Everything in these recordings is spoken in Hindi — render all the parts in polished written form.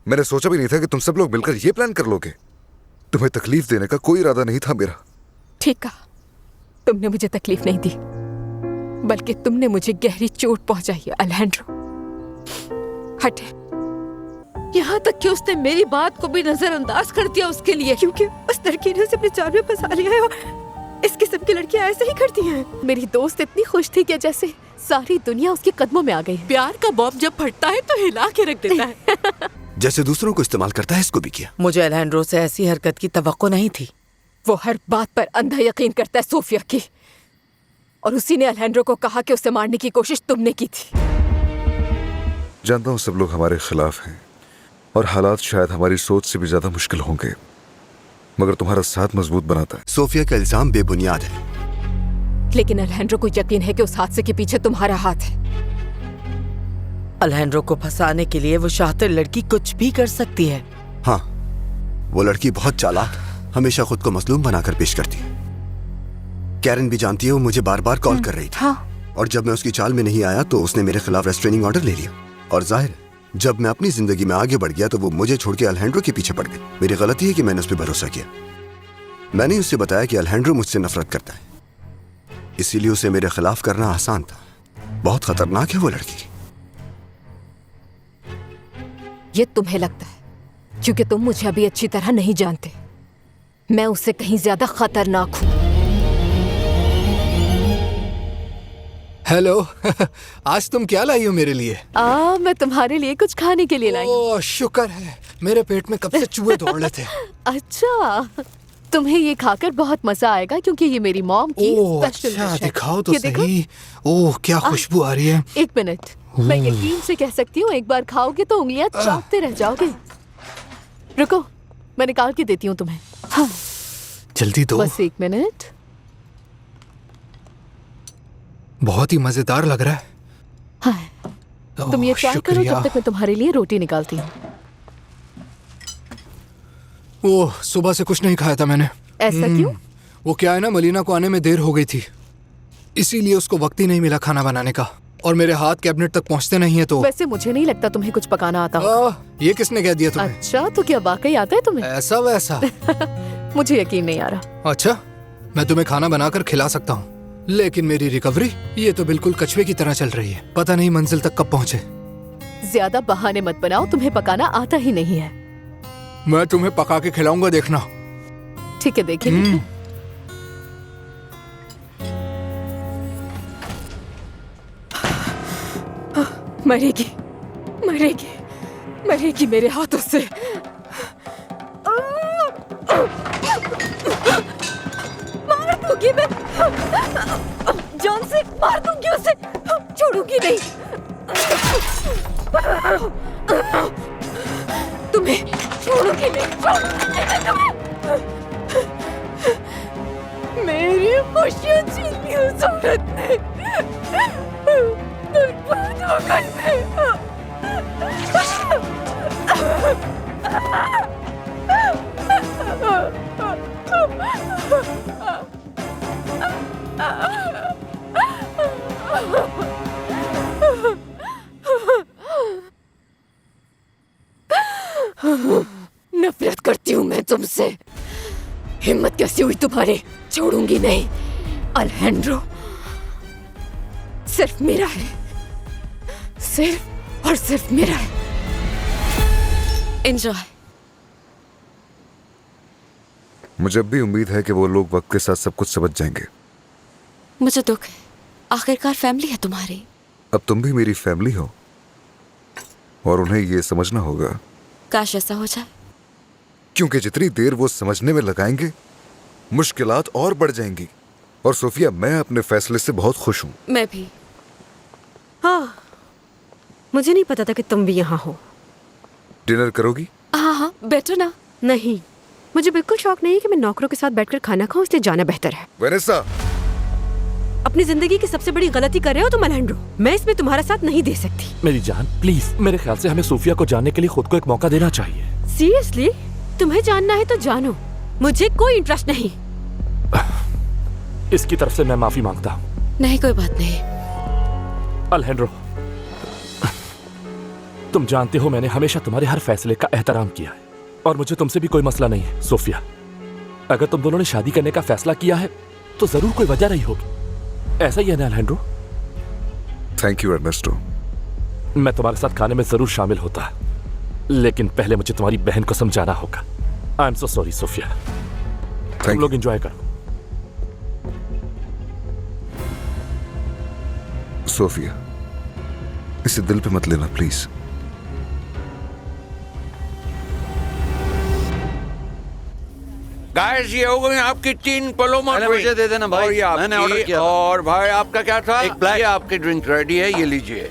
मैंने सोचा भी नहीं था कि तुम सब लोग मिलकर ये प्लान कर लोगे। तुम्हें तकलीफ देने का कोई इरादा नहीं था मेरा। ठीक कहा, तुमने मुझे तकलीफ नहीं दी, बल्कि तुमने मुझे गहरी चोट पहुंचाई है अलैंड्रो। हटे। यहाँ तक कि उसने मेरी बात को भी नजरअंदाज कर दिया उसके लिए, क्योंकि उस लड़की ने उसे अपने जाल में फंसा लिया है और इस किस्म की लड़कियां ऐसे ही करती हैं। मेरी दोस्त इतनी खुश थी कि जैसे सारी दुनिया उसके कदमों में आ गई। प्यार का बॉम्ब जब फटता है तो हिला के रख देता है। जैसे दूसरों को इस्तेमाल करता है, इसको भी किया। मुझे अलैंड्रो से ऐसी हरकत की तवक्को नहीं थी। वो हर बात पर अंधा यकीन करता है सोफिया की, और उसी ने अलैंड्रो को कहा कि उसे मारने की कोशिश तुमने की थी। जानता हूँ सब लोग हमारे खिलाफ हैं और हालात शायद हमारी सोच से भी ज्यादा मुश्किल होंगे, मगर तुम्हारा साथ मजबूत बनाता है। सोफिया का इल्जाम बेबुनियाद है, लेकिन अलैंड्रो को यकीन है कि उस हादसे के पीछे तुम्हारा हाथ है। अलैंड्रो को फंसाने के लिए वो शातिर लड़की कुछ भी कर सकती है। हाँ, वो लड़की बहुत चालाक, हमेशा खुद को मजलूम बनाकर पेश करती है। कैरन भी जानती है, वो मुझे बार बार कॉल कर रही थी। हाँ। और जब मैं उसकी चाल में नहीं आया तो उसने मेरे खिलाफ रेस्ट्रेनिंग ऑर्डर ले लिया। और जाहिर है, जब मैं अपनी जिंदगी में आगे बढ़ गया तो वो मुझे छोड़ के अलैंड्रो के पीछे पड़ गई। मेरी गलती है कि मैंने उस पर भरोसा किया। मैंने उससे बताया कि अलैंड्रो मुझसे नफरत करता है, इसीलिए उसे मेरे खिलाफ करना आसान था। बहुत खतरनाक है वो लड़की। ये तुम्हें लगता है क्योंकि तुम मुझे अभी अच्छी तरह नहीं जानते। मैं उससे कहीं ज्यादा खतरनाक हूँ। हेलो। आज तुम क्या लाई हो मेरे लिए? मैं तुम्हारे लिए कुछ खाने के लिए लाई हूँ। ओह शुक्र है, मेरे पेट में कब से चूहे दौड़ रहे थे। अच्छा, तुम्हें ये खाकर बहुत मजा आएगा क्योंकि ये मेरी मॉम की ओह स्पेशल अच्छा, डिश है। दिखाओ तो ये देखो। सही। ओह क्या खुशबू आ रही है। एक मिनट, मैं यकीन से कह सकती हूँ एक बार खाओगे तो उंगलियां चाटते रह जाओगे। रुको, मैं निकाल के देती हूँ तुम्हें। हाँ, जल्दी दो। बस एक मिनट। बहुत ही मजेदार लग रहा है। हाँ, तुम ये ट्राई करो शुक्रिया। जब तक मैं तुम्हारे लिए रोटी निकालती हूँ। ओह सुबह से कुछ नहीं खाया था मैंने। ऐसा क्यों? वो क्या है ना, मलीना को आने में देर हो गई थी, इसीलिए उसको वक्त ही नहीं मिला खाना बनाने का। और मेरे हाथ कैबिनेट तक पहुंचते नहीं है तो। वैसे मुझे नहीं लगता तुम्हें कुछ पकाना आता हो। ये किसने कह दिया तुम्हें? अच्छा, तो क्या वाकई आता है तुम्हें? ऐसा वैसा। मुझे यकीन नहीं आ रहा। अच्छा, मैं तुम्हें खाना बनाकर खिला सकता हूँ, लेकिन मेरी रिकवरी ये तो बिल्कुल कछुए की तरह चल रही है। पता नहीं मंजिल तक कब पहुँचे। ज्यादा बहाने मत बनाओ, तुम्हें पकाना आता ही नहीं है। मैं तुम्हें पका के खिलाऊंगा, देखना। ठीक है, देखेंगे। मरेगी, मरेगी, मरेगी मेरे हाथों से। मार दूंगी मैं, जान से मार दूंगी उसे, छोड़ूंगी नहीं। तुम्हें छोड़ूंगी नहीं, छोड़ूंगी नहीं तुम्हें। मेरी खुशियाँ छीन ली उस औरत ने। बर्बाद हो गई मैं। नफरत करती हूँ मैं तुमसे। हिम्मत कैसी हुई तुम्हारी? छोड़ूंगी नहीं। अलैंड्रो सिर्फ मेरा है, सिर्फ और सिर्फ मेरा है। एंजॉय। मुझे अब भी उम्मीद है कि वो लोग वक्त के साथ सब कुछ समझ जाएंगे। मुझे दुख है, आखिरकार फैमिली है तुम्हारी। अब तुम भी मेरी फैमिली हो और उन्हें ये समझना होगा। काश ऐसा हो जाए। क्योंकि जितनी देर वो समझने में लगाएंगे, मुश्किलात और बढ़ जाएंगी। और सोफिया, मैं अपने फैसले से बहुत खुश हूँ। मैं भी। हाँ, मुझे नहीं पता था कि तुम भी यहाँ हो। डिनर करोगी? हाँ हाँ, बेटर ना। नहीं, मुझे बिल्कुल शौक नहीं है कि मैं नौकरों के साथ बैठकर खाना खाऊं, इसलिए जाना बेहतर है। वेनेसा, अपनी जिंदगी की सबसे बड़ी गलती कर रहे हो तुम अलैंड्रो। मैं इसमें तुम्हारा साथ नहीं दे सकती। मेरी जान प्लीज, मेरे ख्याल से हमें सोफिया को जानने के लिए खुद को एक मौका देना चाहिए। सीरियसली? तुम्हें जानना है तो जानो, मुझे कोई इंटरेस्ट नहीं। इसकी तरफ से मैं माफी मांगता हूँ। नहीं, कोई बात नहीं। अलैंड्रो, तुम जानते हो मैंने हमेशा तुम्हारे हर फैसले का एहतराम किया है और मुझे तुमसे भी कोई मसला नहीं है सोफिया। अगर तुम दोनों ने शादी करने का फैसला किया है तो जरूर कोई वजह रही होगी, ऐसा ही है ना अलैंड्रो? Thank you Ernesto. मैं तुम्हारे साथ खाने में जरूर शामिल होता, लेकिन पहले मुझे तुम्हारी बहन को समझाना होगा। I am so sorry Sophia. तुम लोग एंजॉय करो। सोफिया, इसे दिल पे मत लेना प्लीज। गाइस ये हो गई आपकी 3 पलोमा पहले मुझे दे देना भाई, और ये मैंने आपकी, ऑर्डर किया था। और भाई आपका क्या था? एक ब्लैक। ये आपकी ड्रिंक रेडी है, ये लीजिए।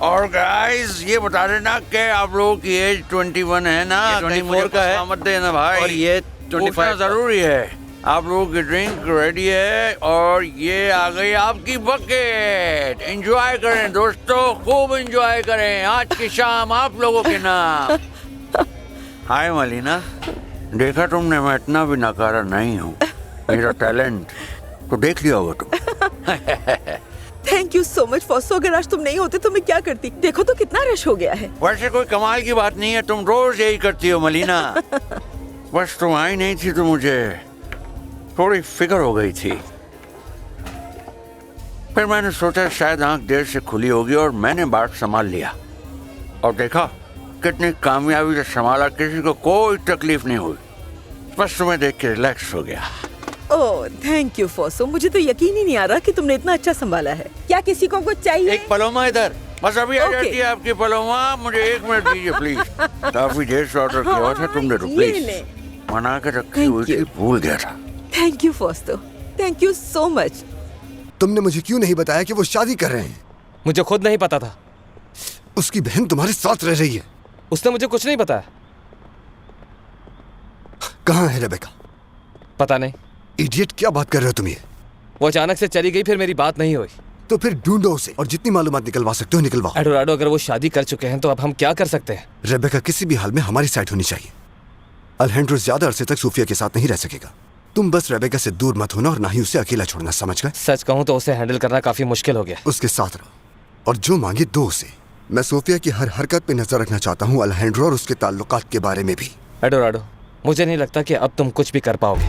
और गाइस ये बता देना कि आप लोगों की एज 21 है ना? ये 24 कहीं मुझे का है। मत देना भाई। और ये 25 पूछना जरूरी है। आप लोगों की ड्रिंक रेडी है और ये आ गई आपकी बकेट। एंजॉय करें दोस्तों, खूब एंजॉय करें आज की शाम आप लोगों के नाम। हाय मलीना, देखा तुमने मैं इतना भी नकारा नहीं हूँ। मेरा टैलेंट तो देख लिया होगा तुम। Thank you so much Fausto. अगर आज तुम नहीं होते तो मैं क्या करती? देखो तो कितना रश हो गया है। वैसे कोई कमाल की बात नहीं है, तुम रोज यही करती हो मलीना। बस तुम आई नहीं थी तो मुझे थोड़ी फिक्र हो गई थी। फिर मैंने सोचा शायद आंख देर से खुली होगी और मैंने बात संभाल लिया और देखा कितनी कामयाबी से संभाला, किसी को कोई तकलीफ नहीं हुई। बस तुम्हें देख के रिलैक्स हो गया। Oh thank you Fausto. मुझे तो यकीन ही नहीं आ रहा कि तुमने इतना अच्छा संभाला है। क्या किसी को कुछ चाहिए? एक पलोमा इधर। बस अभी आ Okay. जाती है आपकी पलोमा। मुझे 1 मिनट दीजिए प्लीज। काफी देर से ऑर्डर किया हुआ था, तुमने तो ये प्लीज ले। मना के रखी Thank हुई थी, you. भूल गया था। Thank you Fausto, thank you so much. तुमने मुझे क्यों नहीं बताया कि वो शादी कर रहे हैं? मुझे खुद नहीं पता था। उसकी बहन तुम्हारे साथ रह रही है। उसने मुझे कुछ नहीं बताया। कहाँ है रेबेका? पता नहीं। इडियट, क्या बात कर रहे हो तुम ये? वो अचानक से चली गई, फिर मेरी बात नहीं हुई। तो फिर ढूंढो उसे और जितनी मालूमात निकलवा सकते हो निकलवाओ। एडोराडो, अगर वो शादी कर चुके हैं तो अब हम क्या कर सकते हैं? रेबेका किसी भी हाल में हमारी साइड होनी चाहिए। अल्हेंड्रो ज्यादा अरसे तक सूफिया के साथ नहीं रह सकेगा। तुम बस रेबेका से दूर मत होना और ना ही उसे अकेला छोड़ना, समझ गए? सच कहूँ तो उसे हैंडल करना काफी मुश्किल हो गया। उसके साथ रहो और जो मांगे दो उसे। मैं सोफिया की हर हरकत पे नजर रखना चाहता हूँ, अल्हेंड्रो और उसके ताल्लुकात के बारे में भी। एडोराडो, मुझे नहीं लगता कि अब तुम कुछ भी कर पाओगे।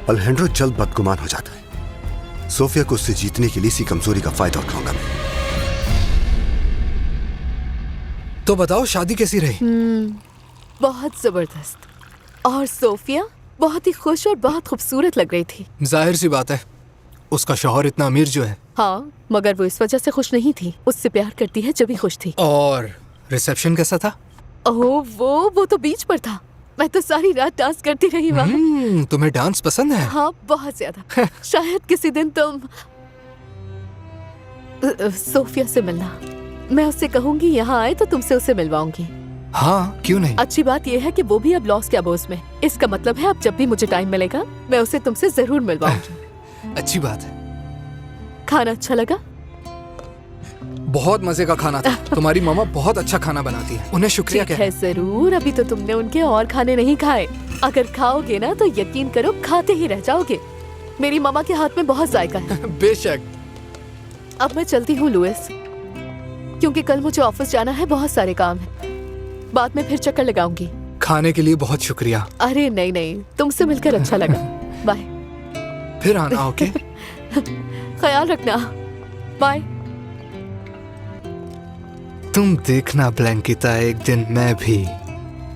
अल्हेंड्रो जल्द बदगुमान हो जाता है। सोफिया को उससे जीतने के लिए इसी कमजोरी का फायदा उठाऊंगा मैं। तो बताओ शादी कैसी रही? बहुत जबरदस्त। और सोफिया बहुत ही खुश और बहुत खूबसूरत लग रही थी। जाहिर सी बात है, उसका शौहर इतना अमीर जो है। हाँ, मगर वो इस वजह से खुश नहीं थी। उससे प्यार करती है जब भी खुश थी। और रिसेप्शन कैसा था? ओह वो तो बीच पर था। मैं तो सारी रात डांस करती रही वहाँ। तुम्हें डांस पसंद है? हाँ, बहुत ज्यादा। शायद किसी दिन तुम सोफिया से मिलना। मैं उससे कहूंगी यहाँ आए तो तुमसे उसे मिलवाऊंगी। हाँ, क्यों नहीं। अच्छी बात यह है कि वो भी अब लॉस कैबोस में। इसका मतलब है अब जब भी मुझे टाइम मिलेगा मैं उसे तुमसे जरूर मिलवाऊंगी। अच्छी बात है। खाना अच्छा लगा? बहुत मजे का खाना था। तुम्हारी मामा बहुत अच्छा खाना बनाती है, उन्हें शुक्रिया ठीक कह। है, जरूर। अभी तो तुमने उनके और खाने नहीं खाए। अगर खाओगे ना तो यकीन करो खाते ही रह जाओगे। मेरी मामा के हाथ में बहुत जायका है। बेशक। अब मैं चलती हूँ लुइस, क्योंकि कल मुझे ऑफिस जाना है, बहुत सारे काम है। बाद में फिर चक्कर लगाऊंगी। खाने के लिए बहुत शुक्रिया। अरे नहीं, तुमसे मिलकर अच्छा लगा। बाय। फिर आना, ओके? ख्याल रखना। बाय। तुम देखना ब्लैंकिता, एक दिन मैं भी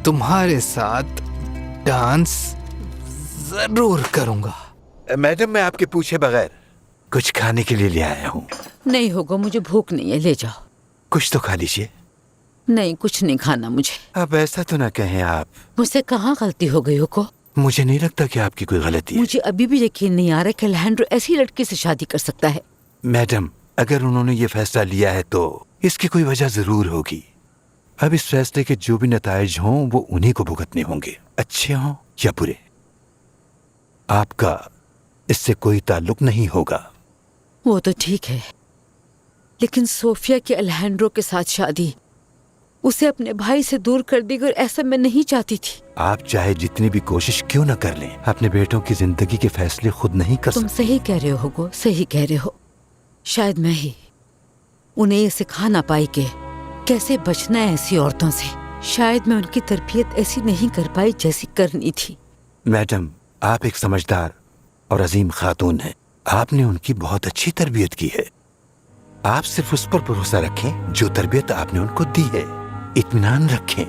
तुम्हारे साथ डांस जरूर करूंगा। मैडम, मैं आपके पूछे बगैर कुछ खाने के लिए ले आया हूँ। नहीं होगा, मुझे भूख नहीं है, ले जाओ। कुछ तो खा लीजिए। नहीं, कुछ नहीं खाना मुझे। अब ऐसा तो ना कहें आप। मुझसे कहाँ गलती हो गई हो को? मुझे नहीं लगता कि आपकी कोई गलती है। मुझे अभी भी यकीन नहीं आ रहा कि अलहेंड्रो ऐसी लड़की से शादी कर सकता है। मैडम, अगर उन्होंने ये फैसला लिया है तो इसकी कोई वजह जरूर होगी। अब इस फैसले के जो भी नताइज हों वो उन्हीं को भुगतने होंगे, अच्छे हों या बुरे। आपका इससे कोई ताल्लुक नहीं होगा। वो तो ठीक है, लेकिन सोफिया की अलहेंड्रो के साथ शादी उसे अपने भाई से दूर कर देगी और ऐसा मैं नहीं चाहती थी। आप चाहे जितनी भी कोशिश क्यों न कर लें, अपने बेटों की जिंदगी के फैसले खुद नहीं कर तुम सकते। सही कह रहे हो गो, सही कह रहे हो। शायद मैं ही उन्हें ये सिखा ना पाई कि कैसे बचना है ऐसी औरतों से। शायद मैं उनकी तरबियत ऐसी नहीं कर पाई जैसी करनी थी। मैडम, आप एक समझदार और अजीम खातून हैं। आपने उनकी बहुत अच्छी तरबियत की है। आप सिर्फ उस पर भरोसा रखें जो तरबियत आपने उनको दी है। इत्मीनान रखें।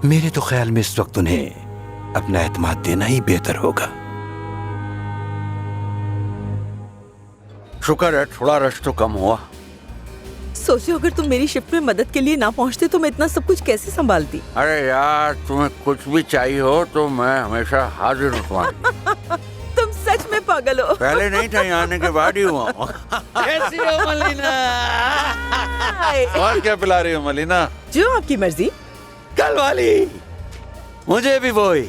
मेरे तो ख्याल में इस वक्त उन्हें अपना एतमाद देना ही बेहतर होगा। शुक्र है थोड़ा रश तो कम हुआ। सोचो अगर तुम मेरी शिफ्ट में मदद के लिए ना पहुंचते तो मैं इतना सब कुछ कैसे संभालती। अरे यार, तुम्हें कुछ भी चाहिए हो तो मैं हमेशा हाजिर हूँ। तुम सच में पागल हो। पहले नहीं था, यहाँ आने के बाद ही हुआ। कैसी हो मलिना? और क्या पिला रही हो मलिना? जो आपकी मर्जी। कल वाली मुझे भी वही।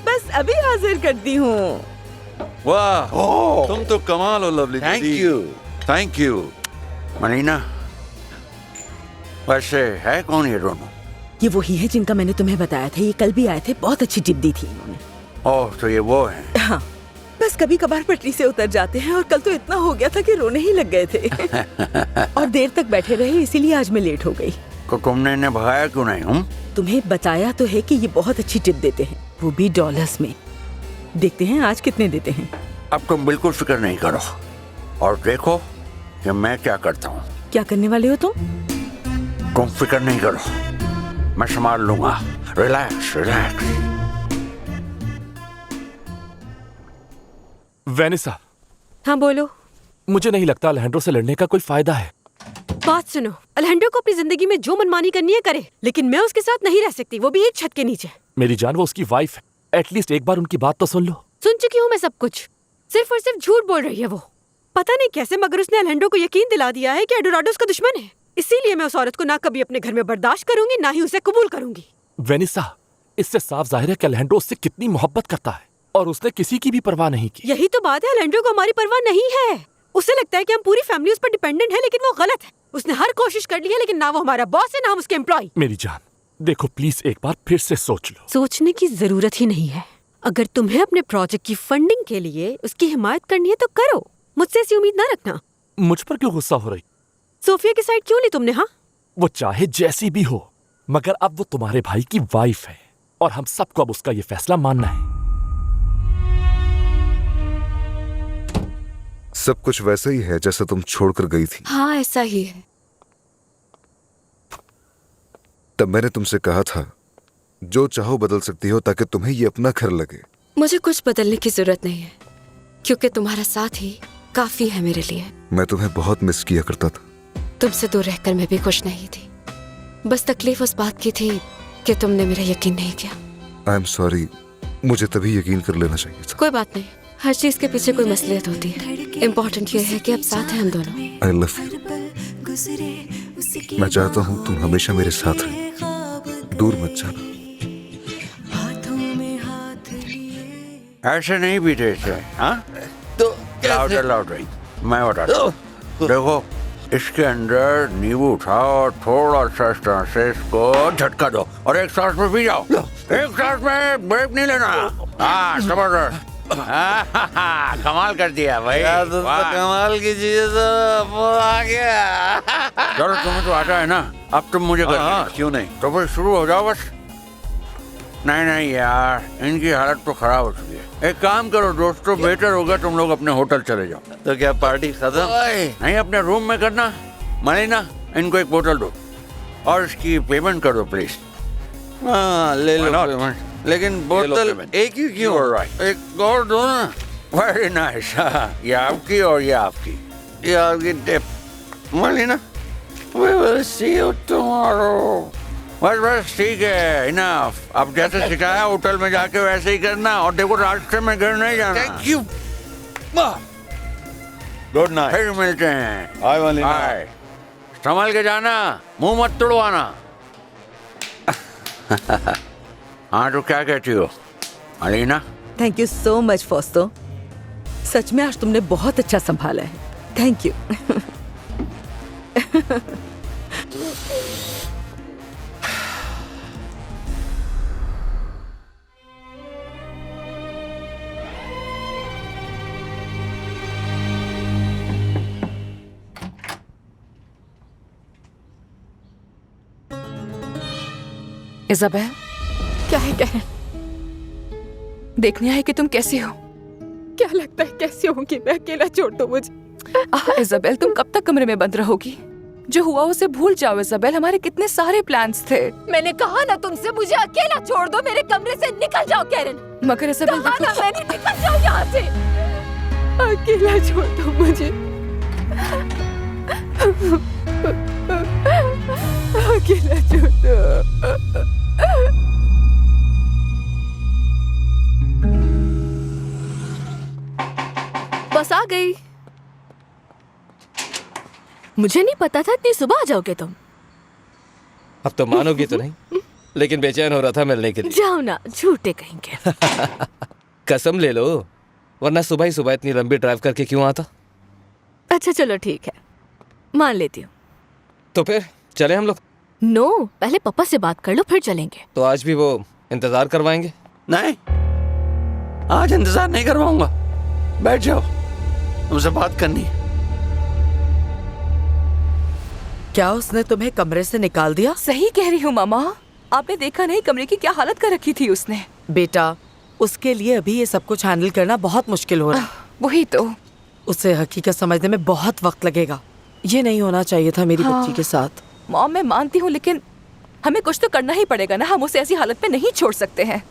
बस अभी हाजिर करती हूँ। वाह, तुम तो कमाल हो लवली। Thank you Malina. वैसे है कौन ये दोनों? ये वही है जिनका मैंने तुम्हें बताया था। ये कल भी आए थे, बहुत अच्छी टिप दी थी इन्होंने। ओह, तो ये वो हैं। हाँ, बस कभी कभार पटरी से उतर जाते हैं और कल तो इतना हो गया था कि रोने ही लग गए थे। और देर तक बैठे रहे, इसीलिए आज मैं लेट हो गई। तो तुमने इन्हें भगाया क्यों नहीं? तुम्हें बताया तो है कि ये बहुत अच्छी टिप देते हैं, वो भी डॉलर्स में। देखते हैं आज कितने देते हैं। अब तुम बिल्कुल फिक्र नहीं करो और देखो कि मैं क्या करता हूँ। क्या करने वाले हो तुम? तुम फिक्र नहीं करो, मैं संभाल लूंगा। Relax relax. वेनिसा, हाँ बोलो। मुझे नहीं लगता अलहेंड्रो से लड़ने का कोई फायदा है। बात सुनो, अलहेंड्रो को अपनी जिंदगी में जो मनमानी करनी है करे, लेकिन मैं उसके साथ नहीं रह सकती, वो भी एक छत के नीचे। मेरी जान, वो उसकी वाइफ है। एटलीस्ट एक बार उनकी बात तो सुन लो। सुन चुकी हूँ मैं सब कुछ। सिर्फ और सिर्फ झूठ बोल रही है वो। पता नहीं कैसे, मगर उसने अलहेंड्रो को यकीन दिला दिया है कि एडोराडो उसका दुश्मन है। इसीलिए मैं उस औरत को ना कभी अपने घर में बर्दाश्त करूंगी, ना ही उसे कबूल करूंगी। वेनिसा, इससे साफ जाहिर है कि अलहेंड्रो उससे कितनी मोहब्बत करता है और उसने किसी की भी परवाह नहीं की। यही तो बात है, अलहेंड्रो को हमारी परवाह नहीं है। उसे लगता है कि हम पूरी फैमिली उस पर डिपेंडेंट है, लेकिन वो गलत है। उसने हर कोशिश कर ली है, लेकिन ना वो हमारा बॉस है ना हम उसके एम्प्लॉय। मेरी जान देखो, प्लीज एक बार फिर से सोच लो। सोचने की जरूरत ही नहीं है। अगर तुम्हें अपने प्रोजेक्ट की फंडिंग के लिए उसकी हिमायत करनी है तो करो, मुझसे ऐसी उम्मीद ना रखना। मुझ पर क्यों गुस्सा हो रही? सोफिया की साइड क्यों ली तुमने? हाँ, वो चाहे जैसी भी हो, मगर अब वो तुम्हारे भाई की वाइफ है और हम सबको अब उसका ये फैसला मानना है। सब कुछ वैसा ही है जैसा तुम छोड़कर गई थी। हाँ, ऐसा ही है। तब मैंने तुमसे कहा था जो चाहो बदल सकती हो ताकि तुम्हें ये अपना घर लगे। मुझे कुछ बदलने की जरूरत नहीं है, क्योंकि तुम्हारा साथ ही काफी है मेरे लिए। मैं तुम्हें बहुत मिस किया करता था। तुमसे दूर रहकर मैं भी खुश नहीं थी। बस तकलीफ उस बात की थी कि तुमने मेरा यकीन नहीं किया। आई एम सॉरी, मुझे तभी यकीन कर लेना चाहिए था। कोई बात नहीं, हर चीज के पीछे कोई मसलियत होती है। इम्पोर्टेंट ये है कि अब साथ हैं हम दोनों। I love you. मैं चाहता हूँ तुम हमेशा मेरे साथ रहे, दूर मत जाना। ऐसे नहीं पीते इसे, हाँ? तो लाउडर मैं बताता हूँ। देखो, इसके अंदर नींबू उठाओ और थोड़ा सा इस तरह से इसको झटका दो और एक सांस में पी जाओ। एक सांस में ब्रेक नहीं लेना। हाँ, जबरदस्त। कमाल कर दिया भाई। कमाल की चीज आ गया। चलो, तुम्हें तो आता है ना, अब तुम मुझे कर। क्यों नहीं? तो फिर शुरू हो जाओ बस। नहीं नहीं यार, इनकी हालत तो खराब हो चुकी है। एक काम करो दोस्तों, बेहतर होगा तुम लोग अपने होटल चले जाओ। तो क्या पार्टी खत्म? नहीं, अपने रूम में करना। मलिना, इनको एक बोतल दो और इसकी पेमेंट कर दो प्लीज। हाँ, ले लो पेमेंट। लेकिन बोतल एक ही क्यों? एक और दो ना। Very nice. ये आपकी और ये आपकी। ये आपकी tip. Malina, we will see you tomorrow। बस ठीक है, इनफ। अब जैसे सिखाया होटल में जाके वैसे ही करना, और देखो रास्ते में घर नहीं जाना। Thank you. Good night. फिर मिलते हैं। हाय मलिना। हाय। संभल के जाना, मुंह मत तोड़वाना। हाँ, तो क्या कहती हो Malina? Thank you so much Fausto. सच में आज तुमने बहुत अच्छा संभाला है। Thank you. इज़ाबेल, क्या है कैरन? देखने आई कि तुम कैसी हो। क्या लगता है कैसे होंगी मैं? अकेला छोड़ दो मुझे। इज़ाबेल, तुम कब तक कमरे में बंद रहोगी? जो हुआ उसे भूल जाओ इज़ाबेल, हमारे कितने सारे प्लान्स थे। मैंने कहा ना तुमसे, मुझे अकेला छोड़ दो, मेरे कमरे से निकल जाओ कैरन। मगर इज़ाबेल कहा ना मैंने, निकल जाओ यहाँ से, अकेला छोड़ दो मुझे, अकेला छोड़ दो। बस आ गई। मुझे नहीं पता था इतनी सुबह आ जाओगे तुम। अब तो मानोगी तो नहीं, लेकिन बेचैन हो रहा था मिलने के लिए। जाओ ना, झूठे कहेंगे। कसम ले लो, वरना सुबह ही सुबह इतनी लंबी ड्राइव करके क्यों आता? अच्छा चलो ठीक है, मान लेती हूँ। तो फिर चले हम लोग? नो, पहले पापा से बात कर लो फिर चलेंगे। तो आज भी वो इंतजार करवाएंगे? नहीं, आज इंतजार नहीं करवाऊंगा। बैठ जाओ, तुमसे बात करनी है। क्या उसने तुम्हें कमरे से निकाल दिया? सही कह रही हूँ मामा, आपने देखा नहीं कमरे की क्या हालत कर रखी थी उसने। बेटा, उसके लिए अभी ये सब कुछ हैंडल करना बहुत मुश्किल हो रहा है। वही तो, उसे हकीकत समझने में बहुत वक्त लगेगा। ये नहीं होना चाहिए था मेरी बच्ची के साथ। मॉम मैं मानती हूँ, लेकिन हमें कुछ तो करना ही पड़ेगा ना। हम उसे ऐसी हालत में नहीं छोड़ सकते हैं।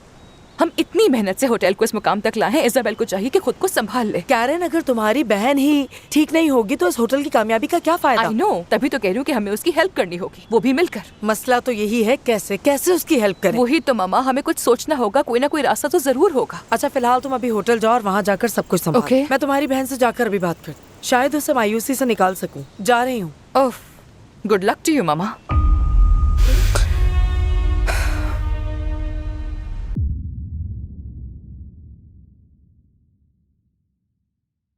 हम इतनी मेहनत से होटल को इस मुकाम तक लाए हैं। इज़ाबेल को चाहिए कि खुद को संभाल ले। कैरन, अगर तुम्हारी बहन ही ठीक नहीं होगी तो इस होटल की कामयाबी का क्या फायदा? आई नो, तभी तो कह रही हूँ कि हमें उसकी हेल्प करनी होगी, वो भी मिलकर। मसला तो यही है, कैसे कैसे उसकी हेल्प करें? वही तो मामा, हमें कुछ सोचना होगा, कोई ना कोई रास्ता तो जरूर होगा। अच्छा फिलहाल तुम अभी होटल जाओ और वहाँ जाकर सब कुछ संभालो। Okay. मैं तुम्हारी बहन से जाकर अभी बात करती, शायद उसे मायूसी से निकाल सकूं। जा रही हूँ। Oh, good luck to you mama.